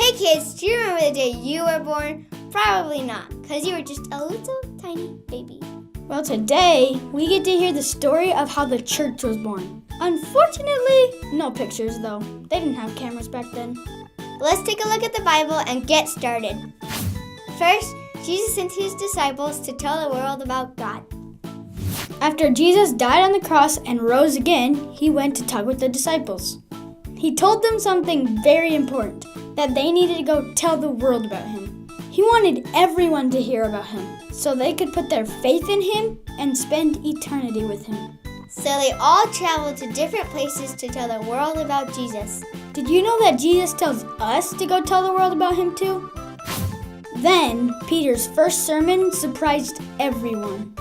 Hey kids, do you remember the day you were born? Probably not, because you were just a little tiny baby. Well, today we get to hear the story of how the church was born. Unfortunately, no pictures though. They didn't have cameras back then. Let's take a look at the Bible and get started. First, Jesus sent his disciples to tell the world about God. After Jesus died on the cross and rose again, he went to talk with the disciples. He told them something very important, that they needed to go tell the world about him. He wanted everyone to hear about him, so they could put their faith in him and spend eternity with him. So they all traveled to different places to tell the world about Jesus. Did you know that Jesus tells us to go tell the world about him too? Then, Peter's first sermon surprised everyone.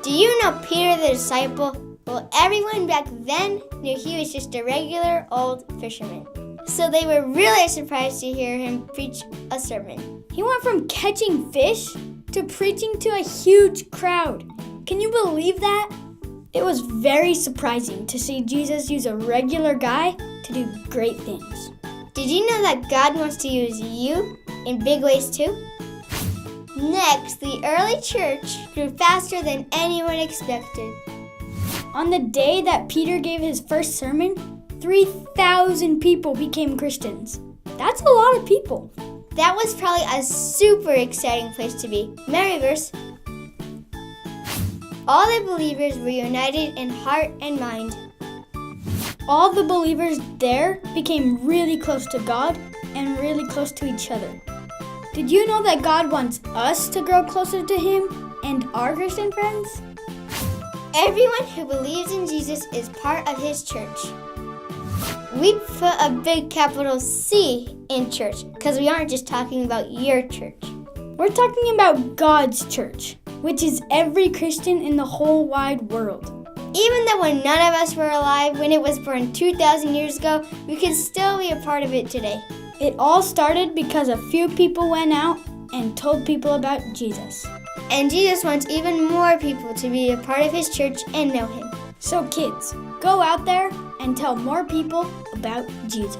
Do you know Peter the disciple? Well, everyone back then knew he was just a regular old fisherman. So they were really surprised to hear him preach a sermon. He went from catching fish to preaching to a huge crowd. Can you believe that? It was very surprising to see Jesus use a regular guy to do great things. Did you know that God wants to use you in big ways too? Next, the early church grew faster than anyone expected. On the day that Peter gave his first sermon, 3,000 people became Christians. That's a lot of people. That was probably a super exciting place to be. Merry verse. All the believers were united in heart and mind. All the believers there became really close to God and really close to each other. Did you know that God wants us to grow closer to him and our Christian friends? Everyone who believes in Jesus is part of his church. We put a big capital C in church because we aren't just talking about your church. We're talking about God's church, which is every Christian in the whole wide world. Even though when none of us were alive when it was born 2,000 years ago, we can still be a part of it today. It all started because a few people went out and told people about Jesus. And Jesus wants even more people to be a part of his church and know him. So kids, go out there and tell more people about Jesus.